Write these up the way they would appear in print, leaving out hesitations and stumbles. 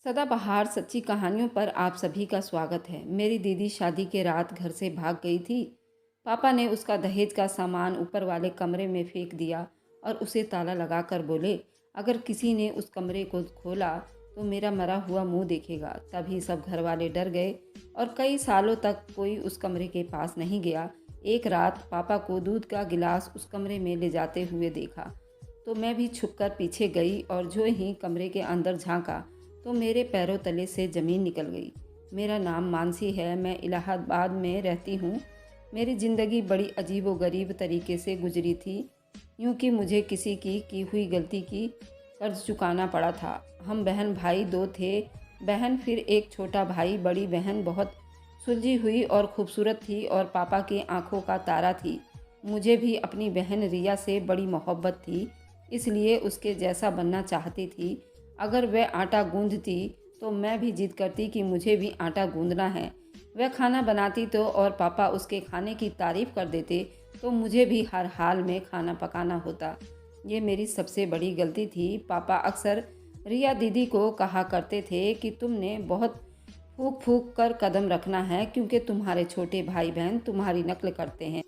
सदाबहार सच्ची कहानियों पर आप सभी का स्वागत है। मेरी दीदी शादी के रात घर से भाग गई थी। पापा ने उसका दहेज का सामान ऊपर वाले कमरे में फेंक दिया और उसे ताला लगाकर बोले, अगर किसी ने उस कमरे को खोला तो मेरा मरा हुआ मुंह देखेगा। तभी सब घर वाले डर गए और कई सालों तक कोई उस कमरे के पास नहीं गया। एक रात पापा को दूध का गिलास उस कमरे में ले जाते हुए देखा तो मैं भी छुपकर पीछे गई और जो ही कमरे के अंदर झांका तो मेरे पैरों तले से ज़मीन निकल गई। मेरा नाम मानसी है, मैं इलाहाबाद में रहती हूँ। मेरी ज़िंदगी बड़ी अजीबोगरीब तरीके से गुजरी थी, यूँ कि मुझे किसी की हुई गलती की कर्ज चुकाना पड़ा था। हम बहन भाई दो थे, बहन फिर एक छोटा भाई। बड़ी बहन बहुत सुलझी हुई और खूबसूरत थी और पापा की आंखों का तारा थी। मुझे भी अपनी बहन रिया से बड़ी मोहब्बत थी, इसलिए उसके जैसा बनना चाहती थी। अगर वह आटा गूंदती तो मैं भी जिद करती कि मुझे भी आटा गूंदना है। वह खाना बनाती तो और पापा उसके खाने की तारीफ़ कर देते तो मुझे भी हर हाल में खाना पकाना होता। ये मेरी सबसे बड़ी गलती थी। पापा अक्सर रिया दीदी को कहा करते थे कि तुमने बहुत फूक फूक कर कदम रखना है, क्योंकि तुम्हारे छोटे भाई बहन तुम्हारी नकल करते हैं।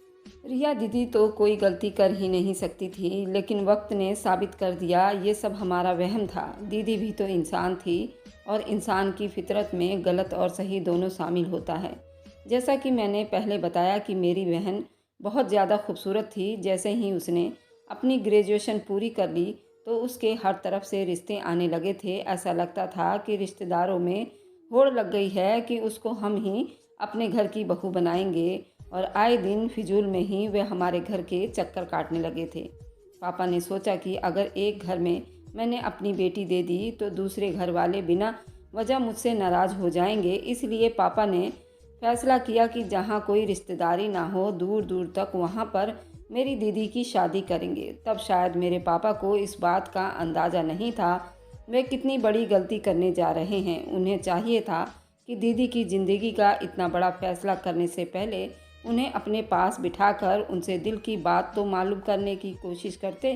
रिया दीदी तो कोई गलती कर ही नहीं सकती थी, लेकिन वक्त ने साबित कर दिया ये सब हमारा वहम था। दीदी भी तो इंसान थी और इंसान की फितरत में गलत और सही दोनों शामिल होता है। जैसा कि मैंने पहले बताया कि मेरी बहन बहुत ज़्यादा खूबसूरत थी। जैसे ही उसने अपनी ग्रेजुएशन पूरी कर ली तो उसके हर तरफ से रिश्ते आने लगे थे। ऐसा लगता था कि रिश्तेदारों में होड़ लग गई है कि उसको हम ही अपने घर की बहू बनाएंगे, और आए दिन फिजूल में ही वे हमारे घर के चक्कर काटने लगे थे। पापा ने सोचा कि अगर एक घर में मैंने अपनी बेटी दे दी तो दूसरे घर वाले बिना वजह मुझसे नाराज़ हो जाएंगे। इसलिए पापा ने फैसला किया कि जहाँ कोई रिश्तेदारी ना हो, दूर दूर तक, वहाँ पर मेरी दीदी की शादी करेंगे। तब शायद मेरे पापा को इस बात का अंदाज़ा नहीं था वे कितनी बड़ी गलती करने जा रहे हैं। उन्हें चाहिए था कि दीदी की ज़िंदगी का इतना बड़ा फैसला करने से पहले उन्हें अपने पास बिठाकर उनसे दिल की बात तो मालूम करने की कोशिश करते।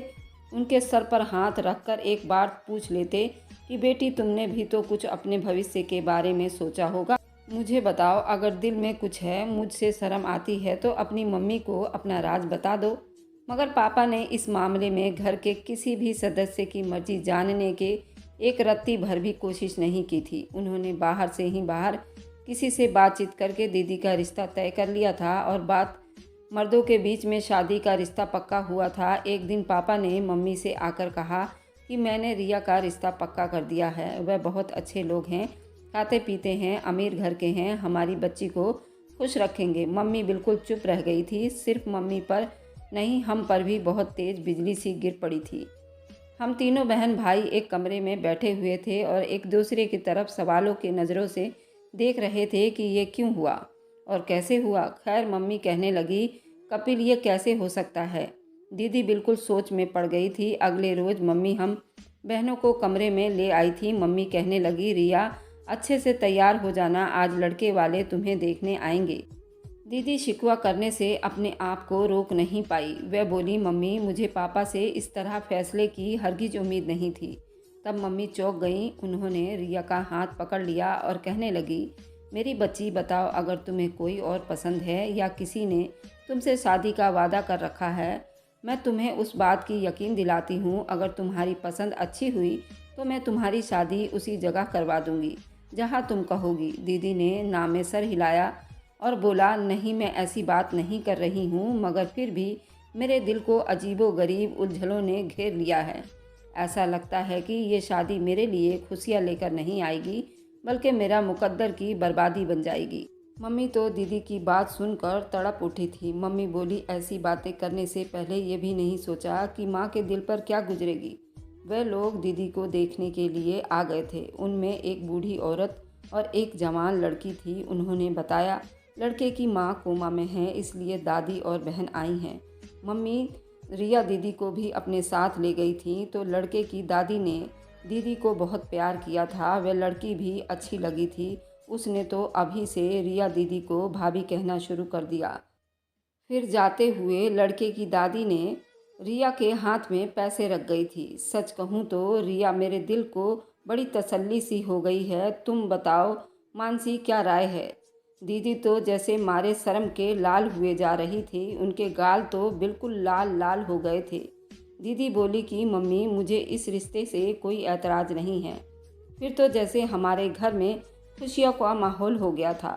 उनके सर पर हाथ रखकर एक बार पूछ लेते कि बेटी, तुमने भी तो कुछ अपने भविष्य के बारे में सोचा होगा। मुझे बताओ, अगर दिल में कुछ है, मुझसे शर्म आती है तो अपनी मम्मी को अपना राज बता दो। मगर पापा ने इस मामले में घर के किसी भी सदस्य की मर्जी जानने के एक रत्ती भर भी कोशिश नहीं की थी। उन्होंने बाहर से ही बाहर किसी से बातचीत करके दीदी का रिश्ता तय कर लिया था और बात मर्दों के बीच में शादी का रिश्ता पक्का हुआ था। एक दिन पापा ने मम्मी से आकर कहा कि मैंने रिया का रिश्ता पक्का कर दिया है। वह बहुत अच्छे लोग हैं, खाते पीते हैं, अमीर घर के हैं, हमारी बच्ची को खुश रखेंगे। मम्मी बिल्कुल चुप रह गई थी। सिर्फ मम्मी पर नहीं, हम पर भी बहुत तेज़ बिजली सी गिर पड़ी थी। हम तीनों बहन भाई एक कमरे में बैठे हुए थे और एक दूसरे की तरफ सवालों की नज़रों से देख रहे थे कि ये क्यों हुआ और कैसे हुआ। खैर, मम्मी कहने लगी, कपिल, ये कैसे हो सकता है। दीदी बिल्कुल सोच में पड़ गई थी। अगले रोज़ मम्मी हम बहनों को कमरे में ले आई थी। मम्मी कहने लगी, रिया, अच्छे से तैयार हो जाना, आज लड़के वाले तुम्हें देखने आएंगे। दीदी शिकवा करने से अपने आप को रोक नहीं पाई। वह बोली, मम्मी, मुझे पापा से इस तरह फैसले की हरगिज उम्मीद नहीं थी। तब मम्मी चौंक गईं। उन्होंने रिया का हाथ पकड़ लिया और कहने लगी, मेरी बच्ची, बताओ, अगर तुम्हें कोई और पसंद है या किसी ने तुमसे शादी का वादा कर रखा है, मैं तुम्हें उस बात की यकीन दिलाती हूँ, अगर तुम्हारी पसंद अच्छी हुई तो मैं तुम्हारी शादी उसी जगह करवा दूँगी जहाँ तुम कहोगी। दीदी ने ना में सर हिलाया और बोला, नहीं, मैं ऐसी बात नहीं कर रही हूँ, मगर फिर भी मेरे दिल को अजीबोगरीब उलझनों ने घेर लिया है। ऐसा लगता है कि ये शादी मेरे लिए खुशियाँ लेकर नहीं आएगी, बल्कि मेरा मुकद्दर की बर्बादी बन जाएगी। मम्मी तो दीदी की बात सुनकर तड़प उठी थी। मम्मी बोली, ऐसी बातें करने से पहले ये भी नहीं सोचा कि माँ के दिल पर क्या गुजरेगी। वह लोग दीदी को देखने के लिए आ गए थे। उनमें एक बूढ़ी औरत और एक जवान लड़की थी। उन्होंने बताया, लड़के की माँ कोमा में है, इसलिए दादी और बहन आई हैं। मम्मी रिया दीदी को भी अपने साथ ले गई थी। तो लड़के की दादी ने दीदी को बहुत प्यार किया था। वह लड़की भी अच्छी लगी थी। उसने तो अभी से रिया दीदी को भाभी कहना शुरू कर दिया। फिर जाते हुए लड़के की दादी ने रिया के हाथ में पैसे रख गई थी। सच कहूँ तो रिया मेरे दिल को बड़ी तसल्ली सी हो गई है। तुम बताओ मानसी, क्या राय है? दीदी तो जैसे मारे शर्म के लाल हुए जा रही थी, उनके गाल तो बिल्कुल लाल लाल हो गए थे। दीदी बोली कि मम्मी, मुझे इस रिश्ते से कोई ऐतराज़ नहीं है। फिर तो जैसे हमारे घर में खुशियों का माहौल हो गया था।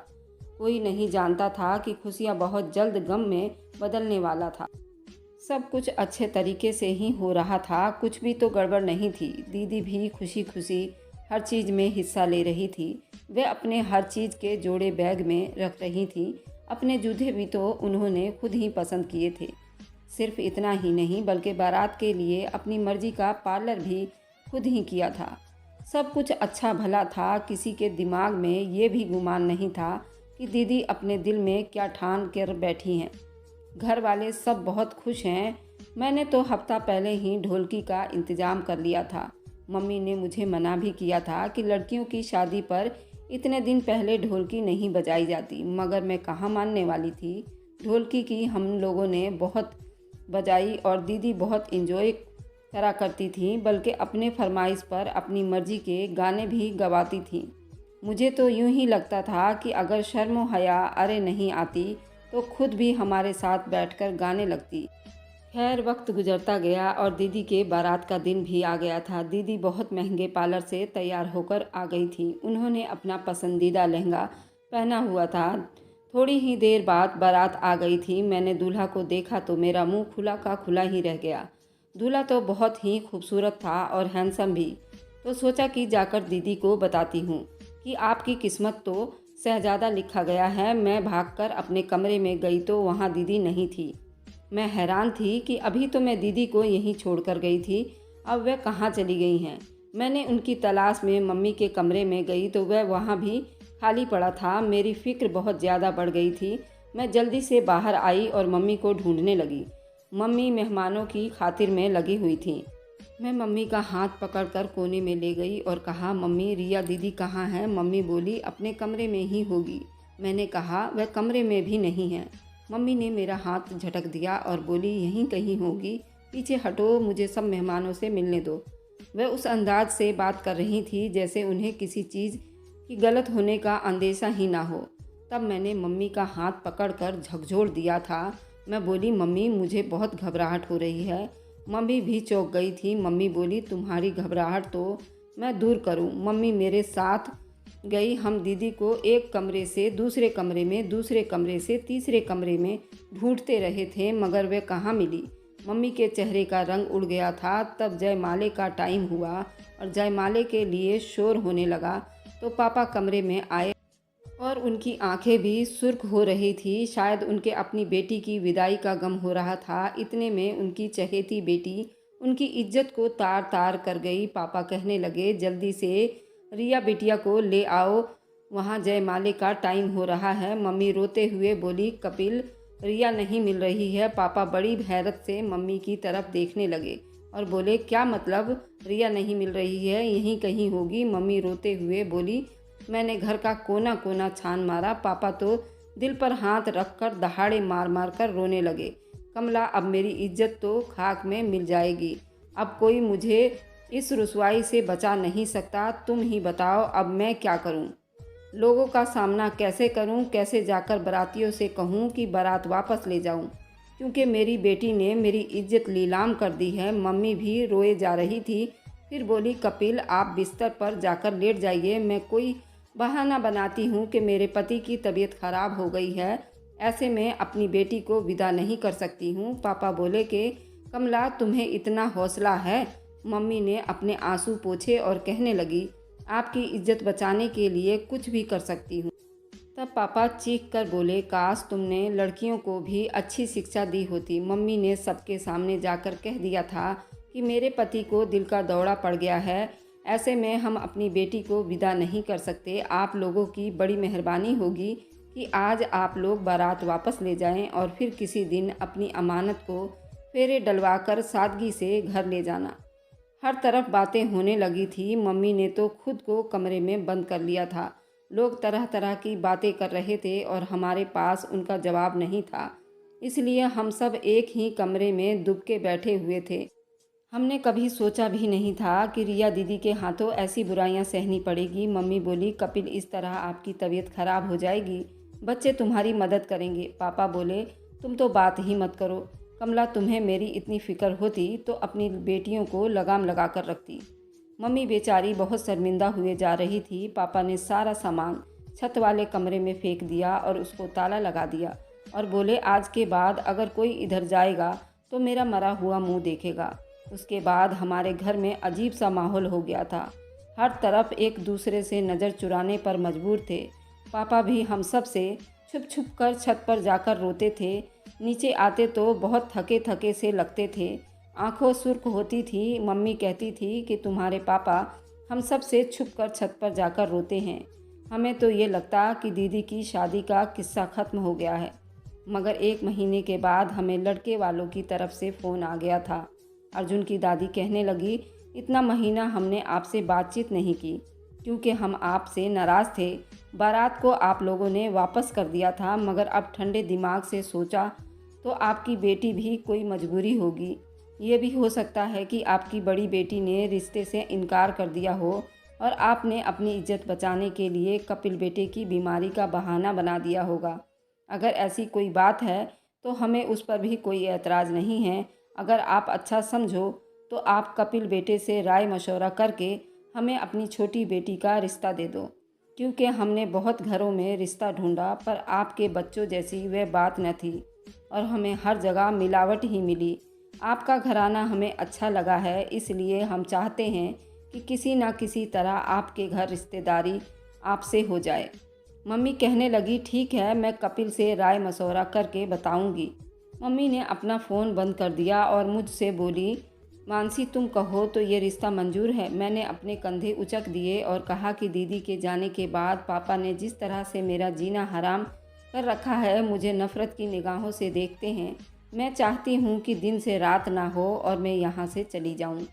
कोई नहीं जानता था कि खुशियाँ बहुत जल्द गम में बदलने वाला था। सब कुछ अच्छे तरीके से ही हो रहा था, कुछ भी तो गड़बड़ नहीं थी। दीदी भी खुशी खुशी हर चीज़ में हिस्सा ले रही थी। वे अपने हर चीज़ के जोड़े बैग में रख रही थी। अपने जूते भी तो उन्होंने खुद ही पसंद किए थे। सिर्फ इतना ही नहीं, बल्कि बारात के लिए अपनी मर्जी का पार्लर भी खुद ही किया था। सब कुछ अच्छा भला था। किसी के दिमाग में ये भी गुमान नहीं था कि दीदी अपने दिल में क्या ठान कर बैठी हैं। घर वाले सब बहुत खुश हैं। मैंने तो हफ्ता पहले ही ढोलकी का इंतज़ाम कर लिया था। मम्मी ने मुझे मना भी किया था कि लड़कियों की शादी पर इतने दिन पहले ढोलकी नहीं बजाई जाती, मगर मैं कहाँ मानने वाली थी। ढोलकी की हम लोगों ने बहुत बजाई और दीदी बहुत इंजॉय करा करती थी, बल्कि अपने फरमाइश पर अपनी मर्जी के गाने भी गवाती थी। मुझे तो यूं ही लगता था कि अगर शर्म व हया अरे नहीं आती तो खुद भी हमारे साथ बैठकर गाने लगती। खैर, वक्त गुजरता गया और दीदी के बारात का दिन भी आ गया था। दीदी बहुत महंगे पार्लर से तैयार होकर आ गई थी। उन्होंने अपना पसंदीदा लहंगा पहना हुआ था। थोड़ी ही देर बाद बारात आ गई थी। मैंने दूल्हा को देखा तो मेरा मुंह खुला का खुला ही रह गया। दूल्हा तो बहुत ही खूबसूरत था और हैंडसम भी। तो सोचा कि जाकर दीदी को बताती हूँ कि आपकी किस्मत तो शहजादा लिखा गया है। मैं भागकर अपने कमरे में गई तो वहाँ दीदी नहीं थी। मैं हैरान थी कि अभी तो मैं दीदी को यहीं छोड़कर गई थी, अब वह कहाँ चली गई हैं। मैंने उनकी तलाश में मम्मी के कमरे में गई तो वह वहाँ भी खाली पड़ा था। मेरी फ़िक्र बहुत ज़्यादा बढ़ गई थी। मैं जल्दी से बाहर आई और मम्मी को ढूंढने लगी। मम्मी मेहमानों की खातिर में लगी हुई थी। मैं मम्मी का हाथ पकड़कर कोने में ले गई और कहा, मम्मी, रिया दीदी कहाँ है? मम्मी बोली, अपने कमरे में ही होगी। मैंने कहा, वह कमरे में भी नहीं है। मम्मी ने मेरा हाथ झटक दिया और बोली, यहीं कहीं होगी, पीछे हटो, मुझे सब मेहमानों से मिलने दो। वह उस अंदाज से बात कर रही थी जैसे उन्हें किसी चीज़ की गलत होने का अंदेशा ही ना हो। तब मैंने मम्मी का हाथ पकड़कर झकझोर दिया था। मैं बोली, मम्मी, मुझे बहुत घबराहट हो रही है। मम्मी भी चौंक गई थी। मम्मी बोली, तुम्हारी घबराहट तो मैं दूर करूं। मम्मी मेरे साथ गई। हम दीदी को एक कमरे से दूसरे कमरे में, दूसरे कमरे से तीसरे कमरे में ढूंढते रहे थे, मगर वे कहाँ मिली। मम्मी के चेहरे का रंग उड़ गया था। तब जयमाले का टाइम हुआ और जयमाले के लिए शोर होने लगा तो पापा कमरे में आए और उनकी आंखें भी सुर्ख हो रही थी। शायद उनके अपनी बेटी की विदाई का गम हो रहा था। इतने में उनकी चहेती बेटी उनकी इज्जत को तार तार कर गई। पापा कहने लगे, जल्दी से रिया बिटिया को ले आओ, वहाँ जयमाले का टाइम हो रहा है। मम्मी रोते हुए बोली, कपिल, रिया नहीं मिल रही है। पापा बड़ी हैरत से मम्मी की तरफ देखने लगे और बोले, क्या मतलब? रिया नहीं मिल रही है, यहीं कहीं होगी। मम्मी रोते हुए बोली, मैंने घर का कोना कोना छान मारा। पापा तो दिल पर हाथ रखकर दहाड़े मार मार कर रोने लगे। कमला, अब मेरी इज्जत तो खाक में मिल जाएगी। अब कोई मुझे इस रुसवाई से बचा नहीं सकता। तुम ही बताओ, अब मैं क्या करूं? लोगों का सामना कैसे करूं? कैसे जाकर बारातियों से कहूं कि बारात वापस ले जाऊं? क्योंकि मेरी बेटी ने मेरी इज्जत नीलाम कर दी है। मम्मी भी रोए जा रही थी। फिर बोली, कपिल, आप बिस्तर पर जाकर लेट जाइए। मैं कोई बहाना बनाती हूँ कि मेरे पति की तबीयत खराब हो गई है, ऐसे में अपनी बेटी को विदा नहीं कर सकती हूँ। पापा बोले कि कमला, तुम्हें इतना हौसला है? मम्मी ने अपने आंसू पोंछे और कहने लगी, आपकी इज्जत बचाने के लिए कुछ भी कर सकती हूँ। तब पापा चीख कर बोले, काश तुमने लड़कियों को भी अच्छी शिक्षा दी होती। मम्मी ने सबके सामने जाकर कह दिया था कि मेरे पति को दिल का दौरा पड़ गया है, ऐसे में हम अपनी बेटी को विदा नहीं कर सकते। आप लोगों की बड़ी मेहरबानी होगी कि आज आप लोग बारात वापस ले जाएं और फिर किसी दिन अपनी अमानत को फेरे डलवाकर सादगी से घर ले जाना। हर तरफ बातें होने लगी थी। मम्मी ने तो खुद को कमरे में बंद कर लिया था। लोग तरह तरह की बातें कर रहे थे और हमारे पास उनका जवाब नहीं था, इसलिए हम सब एक ही कमरे में दुबके बैठे हुए थे। हमने कभी सोचा भी नहीं था कि रिया दीदी के हाथों ऐसी बुराइयां सहनी पड़ेगी। मम्मी बोली, कपिल इस तरह आपकी तबीयत खराब हो जाएगी, बच्चे तुम्हारी मदद करेंगे। पापा बोले, तुम तो बात ही मत करो कमला, तुम्हें मेरी इतनी फिक्र होती तो अपनी बेटियों को लगाम लगा कर रखती। मम्मी बेचारी बहुत शर्मिंदा हुए जा रही थी। पापा ने सारा सामान छत वाले कमरे में फेंक दिया और उसको ताला लगा दिया और बोले, आज के बाद अगर कोई इधर जाएगा तो मेरा मरा हुआ मुंह देखेगा। उसके बाद हमारे घर में अजीब सा माहौल हो गया था। हर तरफ एक दूसरे से नज़र चुराने पर मजबूर थे। पापा भी हम सब से छुप छुप कर छत पर जाकर रोते थे। नीचे आते तो बहुत थके थके से लगते थे, आंखों सुर्ख होती थी। मम्मी कहती थी कि तुम्हारे पापा हम सब से छुप कर छत पर जाकर रोते हैं। हमें तो ये लगता कि दीदी की शादी का किस्सा ख़त्म हो गया है। मगर 1 महीने के बाद हमें लड़के वालों की तरफ से फ़ोन आ गया था। अर्जुन की दादी कहने लगी, इतना महीना हमने आपसे बातचीत नहीं की क्योंकि हम आपसे नाराज़ थे। बारात को आप लोगों ने वापस कर दिया था, मगर अब ठंडे दिमाग से सोचा तो आपकी बेटी भी कोई मजबूरी होगी। ये भी हो सकता है कि आपकी बड़ी बेटी ने रिश्ते से इनकार कर दिया हो और आपने अपनी इज्जत बचाने के लिए कपिल बेटे की बीमारी का बहाना बना दिया होगा। अगर ऐसी कोई बात है तो हमें उस पर भी कोई एतराज़ नहीं है। अगर आप अच्छा समझो तो आप कपिल बेटे से राय मशवरा करके हमें अपनी छोटी बेटी का रिश्ता दे दो, क्योंकि हमने बहुत घरों में रिश्ता ढूंढा पर आपके बच्चों जैसी वह बात न थी और हमें हर जगह मिलावट ही मिली। आपका घराना हमें अच्छा लगा है, इसलिए हम चाहते हैं कि किसी न किसी तरह आपके घर रिश्तेदारी आपसे हो जाए। मम्मी कहने लगी, ठीक है, मैं कपिल से राय मशवरा करके बताऊंगी। मम्मी ने अपना फ़ोन बंद कर दिया और मुझसे बोली, मानसी तुम कहो तो ये रिश्ता मंजूर है। मैंने अपने कंधे उचक दिए और कहा कि दीदी के जाने के बाद पापा ने जिस तरह से मेरा जीना हराम कर रखा है, मुझे नफ़रत की निगाहों से देखते हैं। मैं चाहती हूँ कि दिन से रात ना हो और मैं यहाँ से चली जाऊँ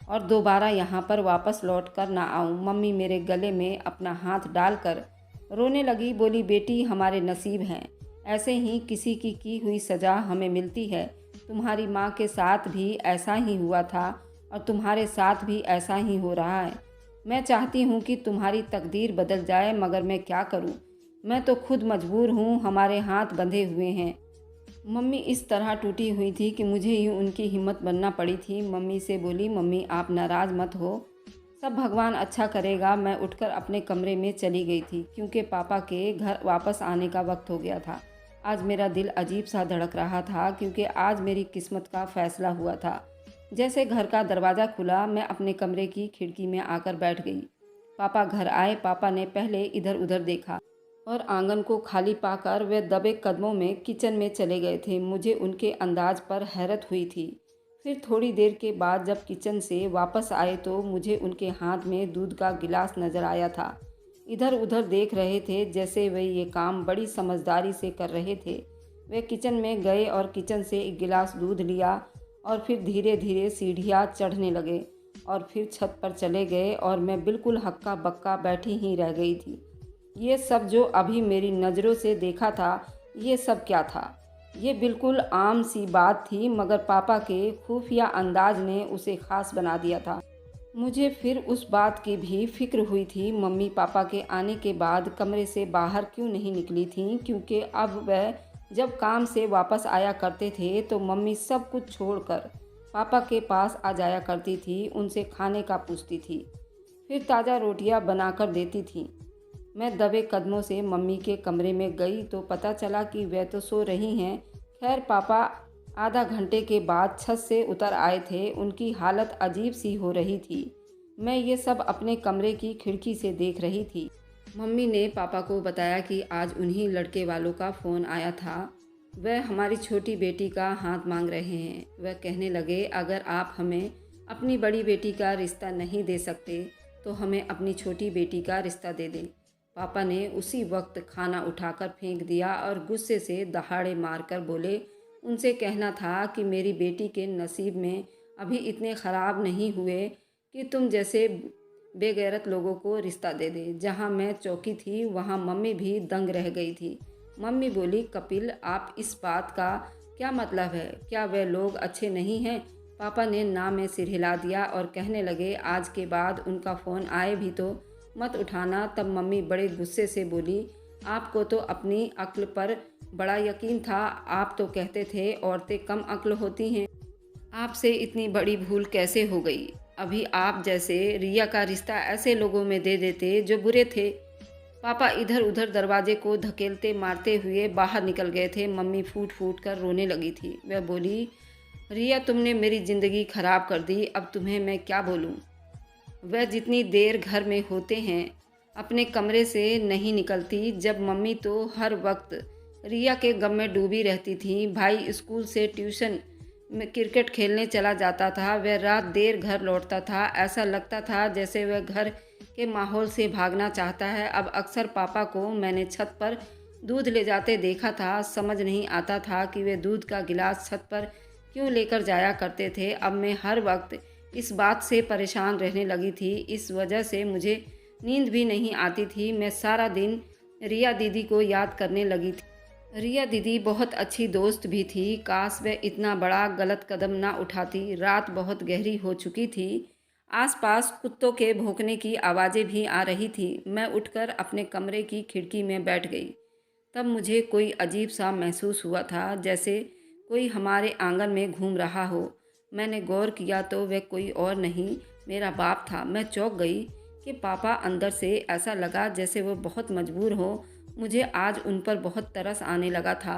और दोबारा यहाँ पर वापस लौट कर ना आऊँ। मम्मी मेरे गले में अपना हाथ डालकर रोने लगी, बोली, बेटी हमारे नसीब हैं, ऐसे ही किसी की हुई सज़ा हमें मिलती है। तुम्हारी माँ के साथ भी ऐसा ही हुआ था और तुम्हारे साथ भी ऐसा ही हो रहा है। मैं चाहती हूँ कि तुम्हारी तकदीर बदल जाए, मगर मैं क्या करूँ, मैं तो खुद मजबूर हूँ, हमारे हाथ बंधे हुए हैं। मम्मी इस तरह टूटी हुई थी कि मुझे ही उनकी हिम्मत बनना पड़ी थी। मम्मी से बोली, मम्मी आप नाराज़ मत हो, सब भगवान अच्छा करेगा। मैं उठकर अपने कमरे में चली गई थी क्योंकि पापा के घर वापस आने का वक्त हो गया था। आज मेरा दिल अजीब सा धड़क रहा था क्योंकि आज मेरी किस्मत का फैसला हुआ था। जैसे घर का दरवाज़ा खुला, मैं अपने कमरे की खिड़की में आकर बैठ गई। पापा घर आए। पापा ने पहले इधर उधर देखा और आंगन को खाली पाकर वे दबे कदमों में किचन में चले गए थे। मुझे उनके अंदाज पर हैरत हुई थी। फिर थोड़ी देर के बाद जब किचन से वापस आए तो मुझे उनके हाथ में दूध का गिलास नज़र आया था। इधर उधर देख रहे थे जैसे वे ये काम बड़ी समझदारी से कर रहे थे। वे किचन में गए और किचन से एक गिलास दूध लिया और फिर धीरे धीरे सीढ़ियाँ चढ़ने लगे और फिर छत पर चले गए और मैं बिल्कुल हक्का बक्का बैठी ही रह गई थी। ये सब जो अभी मेरी नज़रों से देखा था, ये सब क्या था? ये बिल्कुल आम सी बात थी, मगर पापा के खुफिया अंदाज ने उसे ख़ास बना दिया था। मुझे फिर उस बात की भी फिक्र हुई थी, मम्मी पापा के आने के बाद कमरे से बाहर क्यों नहीं निकली थीं, क्योंकि अब वह जब काम से वापस आया करते थे तो मम्मी सब कुछ छोड़कर पापा के पास आ जाया करती थी, उनसे खाने का पूछती थी, फिर ताज़ा रोटियां बनाकर देती थी। मैं दबे कदमों से मम्मी के कमरे में गई तो पता चला कि वह तो सो रही हैं। खैर पापा आधा घंटे के बाद छत से उतर आए थे। उनकी हालत अजीब सी हो रही थी। मैं ये सब अपने कमरे की खिड़की से देख रही थी। मम्मी ने पापा को बताया कि आज उन्हीं लड़के वालों का फ़ोन आया था। वह हमारी छोटी बेटी का हाथ मांग रहे हैं। वह कहने लगे, अगर आप हमें अपनी बड़ी बेटी का रिश्ता नहीं दे सकते तो हमें अपनी छोटी बेटी का रिश्ता दे दें। पापा ने उसी वक्त खाना उठाकर फेंक दिया और गुस्से से दहाड़े मारकर बोले, उनसे कहना था कि मेरी बेटी के नसीब में अभी इतने ख़राब नहीं हुए कि तुम जैसे बेगैरत लोगों को रिश्ता दे दे। जहाँ मैं चौकी थी वहाँ मम्मी भी दंग रह गई थी। मम्मी बोली, कपिल आप इस बात का क्या मतलब है? क्या वे लोग अच्छे नहीं हैं? पापा ने ना में सिर हिला दिया और कहने लगे, आज के बाद उनका फ़ोन आए भी तो मत उठाना। तब मम्मी बड़े गुस्से से बोली, आपको तो अपनी अक्ल पर बड़ा यकीन था। आप तो कहते थे औरतें कम अक्ल होती हैं। आपसे इतनी बड़ी भूल कैसे हो गई? अभी आप जैसे रिया का रिश्ता ऐसे लोगों में दे देते जो बुरे थे। पापा इधर उधर दरवाजे को धकेलते मारते हुए बाहर निकल गए थे। मम्मी फूट फूट कर रोने लगी थी। वह बोली, रिया तुमने मेरी ज़िंदगी ख़राब कर दी, अब तुम्हें मैं क्या बोलूँ। वह जितनी देर घर में होते हैं अपने कमरे से नहीं निकलती। जब मम्मी तो हर वक्त रिया के गम में डूबी रहती थी। भाई स्कूल से ट्यूशन में क्रिकेट खेलने चला जाता था। वह रात देर घर लौटता था। ऐसा लगता था जैसे वह घर के माहौल से भागना चाहता है। अब अक्सर पापा को मैंने छत पर दूध ले जाते देखा था। समझ नहीं आता था कि वे दूध का गिलास छत पर क्यों लेकर जाया करते थे। अब मैं हर वक्त इस बात से परेशान रहने लगी थी। इस वजह से मुझे नींद भी नहीं आती थी। मैं सारा दिन रिया दीदी को याद करने लगी थी। रिया दीदी बहुत अच्छी दोस्त भी थी। काश वह इतना बड़ा गलत कदम ना उठाती। रात बहुत गहरी हो चुकी थी। आसपास कुत्तों के भौंकने की आवाज़ें भी आ रही थी। मैं उठकर अपने कमरे की खिड़की में बैठ गई। तब मुझे कोई अजीब सा महसूस हुआ था, जैसे कोई हमारे आंगन में घूम रहा हो। मैंने गौर किया तो वह कोई और नहीं, मेरा बाप था। मैं चौंक गई कि पापा अंदर से ऐसा लगा जैसे वो बहुत मजबूर हो। मुझे आज उन पर बहुत तरस आने लगा था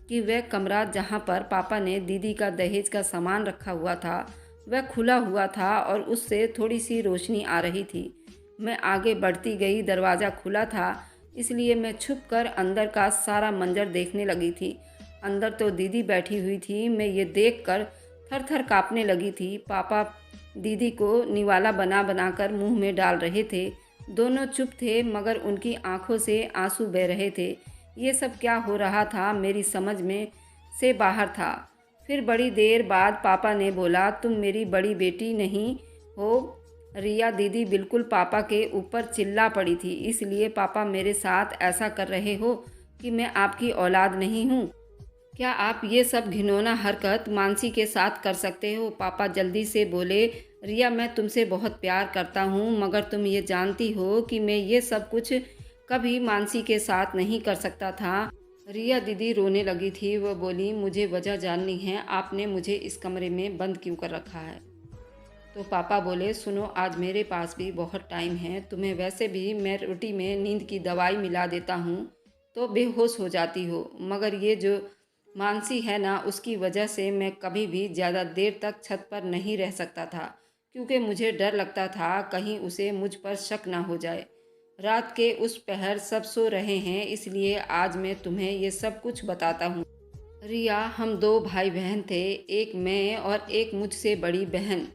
कि वह कमरा जहाँ पर पापा ने दीदी का दहेज का सामान रखा हुआ था वह खुला हुआ था और उससे थोड़ी सी रोशनी आ रही थी। मैं आगे बढ़ती गई। दरवाज़ा खुला था, इसलिए मैं छुपकर अंदर का सारा मंजर देखने लगी थी। अंदर तो दीदी बैठी हुई थी। मैं ये देखकर थर थर काँपने लगी थी। पापा दीदी को निवाला बना बनाकर मुंह में डाल रहे थे। दोनों चुप थे, मगर उनकी आंखों से आंसू बह रहे थे। ये सब क्या हो रहा था, मेरी समझ में से बाहर था। फिर बड़ी देर बाद पापा ने बोला, तुम मेरी बड़ी बेटी नहीं हो। रिया दीदी बिल्कुल पापा के ऊपर चिल्ला पड़ी थी। इसलिए पापा मेरे साथ ऐसा कर रहे हो कि मैं आपकी औलाद नहीं हूँ? क्या आप ये सब घिनौना हरकत मानसी के साथ कर सकते हो? पापा जल्दी से बोले, रिया मैं तुमसे बहुत प्यार करता हूँ, मगर तुम ये जानती हो कि मैं ये सब कुछ कभी मानसी के साथ नहीं कर सकता था। रिया दीदी रोने लगी थी। वह बोली, मुझे वजह जाननी है, आपने मुझे इस कमरे में बंद क्यों कर रखा है? तो पापा बोले, सुनो, आज मेरे पास भी बहुत टाइम है। तुम्हें वैसे भी मैं रोटी में नींद की दवाई मिला देता हूँ तो बेहोश हो जाती हो, मगर ये जो मानसी है ना, उसकी वजह से मैं कभी भी ज़्यादा देर तक छत पर नहीं रह सकता था, क्योंकि मुझे डर लगता था कहीं उसे मुझ पर शक ना हो जाए। रात के उस पहर सब सो रहे हैं, इसलिए आज मैं तुम्हें ये सब कुछ बताता हूँ। रिया, हम दो भाई बहन थे, एक मैं और एक मुझसे बड़ी बहन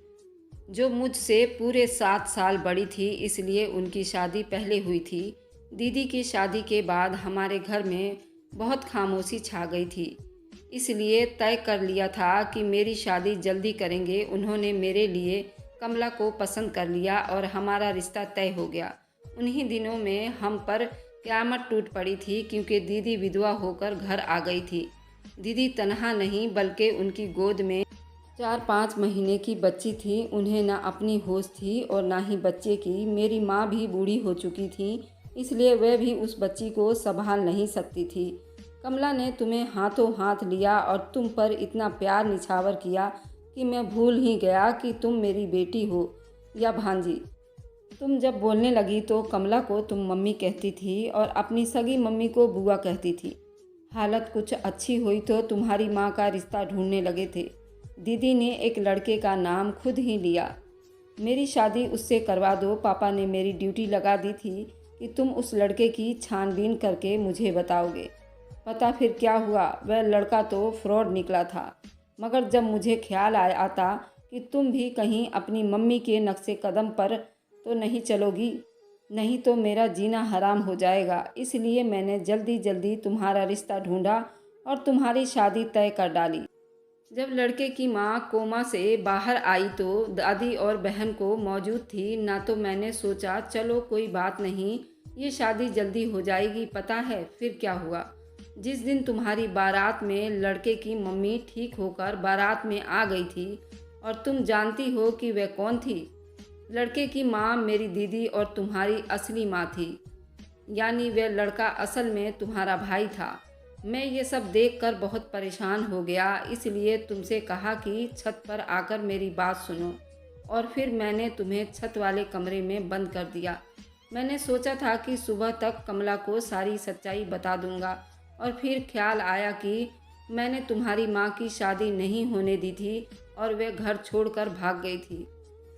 जो मुझसे पूरे 7 साल बड़ी थी, इसलिए उनकी शादी पहले हुई थी। दीदी की शादी के बाद हमारे घर में बहुत खामोशी छा गई थी, इसलिए तय कर लिया था कि मेरी शादी जल्दी करेंगे। उन्होंने मेरे लिए कमला को पसंद कर लिया और हमारा रिश्ता तय हो गया। उन्हीं दिनों में हम पर क़यामत टूट पड़ी थी, क्योंकि दीदी विधवा होकर घर आ गई थी। दीदी तनहा नहीं, बल्कि उनकी गोद में 4-5 महीने की बच्ची थी। उन्हें ना अपनी होश थी और ना ही बच्चे की। मेरी माँ भी बूढ़ी हो चुकी थी, इसलिए वह भी उस बच्ची को संभाल नहीं सकती थी। कमला ने तुम्हें हाथों हाथ लिया और तुम पर इतना प्यार निछावर किया कि मैं भूल ही गया कि तुम मेरी बेटी हो या भांजी। तुम जब बोलने लगी तो कमला को तुम मम्मी कहती थी और अपनी सगी मम्मी को बुआ कहती थी। हालत कुछ अच्छी हुई तो तुम्हारी माँ का रिश्ता ढूंढने लगे थे। दीदी ने एक लड़के का नाम खुद ही लिया। मेरी शादी उससे करवा दो। पापा ने मेरी ड्यूटी लगा दी थी कि तुम उस लड़के की छानबीन करके मुझे बताओगे। पता फिर क्या हुआ, वह लड़का तो फ्रॉड निकला था। मगर जब मुझे ख्याल आता कि तुम भी कहीं अपनी मम्मी के नक्शे कदम पर तो नहीं चलोगी, नहीं तो मेरा जीना हराम हो जाएगा, इसलिए मैंने जल्दी जल्दी तुम्हारा रिश्ता ढूंढा और तुम्हारी शादी तय कर डाली। जब लड़के की माँ कोमा से बाहर आई तो दादी और बहन को मौजूद थी ना, तो मैंने सोचा चलो कोई बात नहीं, ये शादी जल्दी हो जाएगी। पता है फिर क्या हुआ? जिस दिन तुम्हारी बारात में लड़के की मम्मी ठीक होकर बारात में आ गई थी और तुम जानती हो कि वह कौन थी? लड़के की माँ मेरी दीदी और तुम्हारी असली माँ थी, यानी वह लड़का असल में तुम्हारा भाई था। मैं ये सब देखकर बहुत परेशान हो गया, इसलिए तुमसे कहा कि छत पर आकर मेरी बात सुनो, और फिर मैंने तुम्हें छत वाले कमरे में बंद कर दिया। मैंने सोचा था कि सुबह तक कमला को सारी सच्चाई बता दूंगा, और फिर ख्याल आया कि मैंने तुम्हारी माँ की शादी नहीं होने दी थी और वह घर छोड़कर भाग गई थी।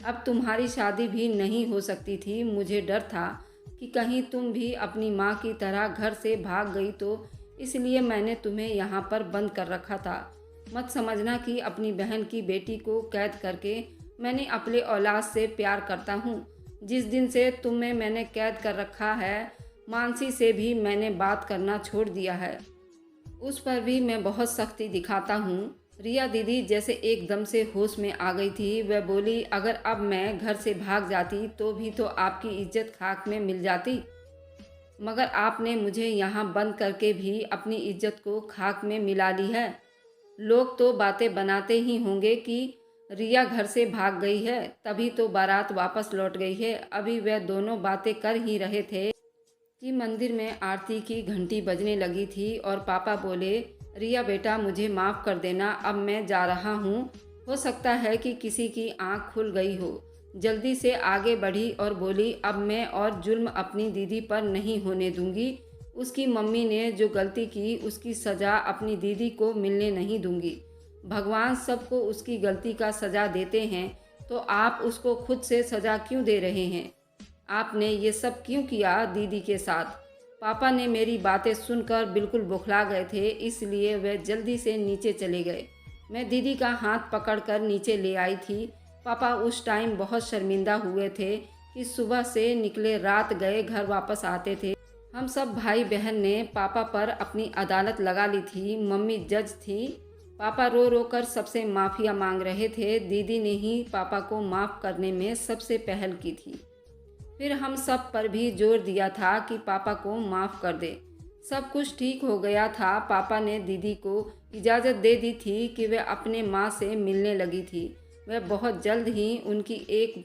अब तुम्हारी शादी भी नहीं हो सकती थी। मुझे डर था कि कहीं तुम भी अपनी माँ की तरह घर से भाग गई, तो इसलिए मैंने तुम्हें यहाँ पर बंद कर रखा था। मत समझना कि अपनी बहन की बेटी को कैद करके मैंने अपने औलाद से प्यार करता हूँ। जिस दिन से तुम्हें मैंने कैद कर रखा है, मानसी से भी मैंने बात करना छोड़ दिया है। उस पर भी मैं बहुत सख्ती दिखाता हूँ। रिया दीदी जैसे एकदम से होश में आ गई थी। वह बोली, अगर अब मैं घर से भाग जाती तो भी तो आपकी इज्जत खाक में मिल जाती, मगर आपने मुझे यहाँ बंद करके भी अपनी इज्जत को खाक में मिला ली है। लोग तो बातें बनाते ही होंगे कि रिया घर से भाग गई है, तभी तो बारात वापस लौट गई है। अभी वह दोनों बातें कर ही रहे थे कि मंदिर में आरती की घंटी बजने लगी थी और पापा बोले, रिया बेटा मुझे माफ़ कर देना, अब मैं जा रहा हूँ। हो सकता है कि किसी की आँख खुल गई हो। जल्दी से आगे बढ़ी और बोली, अब मैं और जुल्म अपनी दीदी पर नहीं होने दूंगी। उसकी मम्मी ने जो गलती की उसकी सज़ा अपनी दीदी को मिलने नहीं दूंगी। भगवान सबको उसकी गलती का सज़ा देते हैं, तो आप उसको खुद से सज़ा क्यों दे रहे हैं? आपने ये सब क्यों किया दीदी के साथ? पापा ने मेरी बातें सुनकर बिल्कुल बौखला गए थे, इसलिए वे जल्दी से नीचे चले गए। मैं दीदी का हाथ पकड़कर नीचे ले आई थी। पापा उस टाइम बहुत शर्मिंदा हुए थे कि सुबह से निकले रात गए घर वापस आते थे। हम सब भाई बहन ने पापा पर अपनी अदालत लगा ली थी। मम्मी जज थी। पापा रो रो कर सबसे माफ़िया मांग रहे थे। दीदी ने ही पापा को माफ़ करने में सबसे पहल की थी। फिर हम सब पर भी जोर दिया था कि पापा को माफ़ कर दे। सब कुछ ठीक हो गया था। पापा ने दीदी को इजाज़त दे दी थी कि वह अपने माँ से मिलने लगी थी। वह बहुत जल्द ही उनकी एक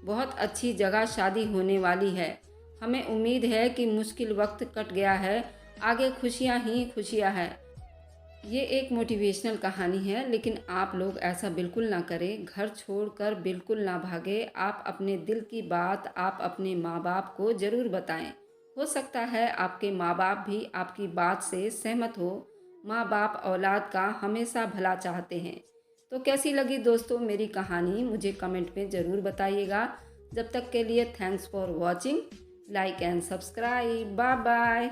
बहुत अच्छी जगह शादी होने वाली है। हमें उम्मीद है कि मुश्किल वक्त कट गया है, आगे खुशियाँ ही खुशियाँ हैं। ये एक मोटिवेशनल कहानी है, लेकिन आप लोग ऐसा बिल्कुल ना करें। घर छोड़कर बिल्कुल ना भागे। आप अपने दिल की बात आप अपने माँ बाप को ज़रूर बताएं। हो सकता है आपके माँ बाप भी आपकी बात से सहमत हो। माँ बाप औलाद का हमेशा भला चाहते हैं। तो कैसी लगी दोस्तों मेरी कहानी, मुझे कमेंट में ज़रूर बताइएगा। जब तक के लिए thanks for watching. Like and subscribe. Bye bye.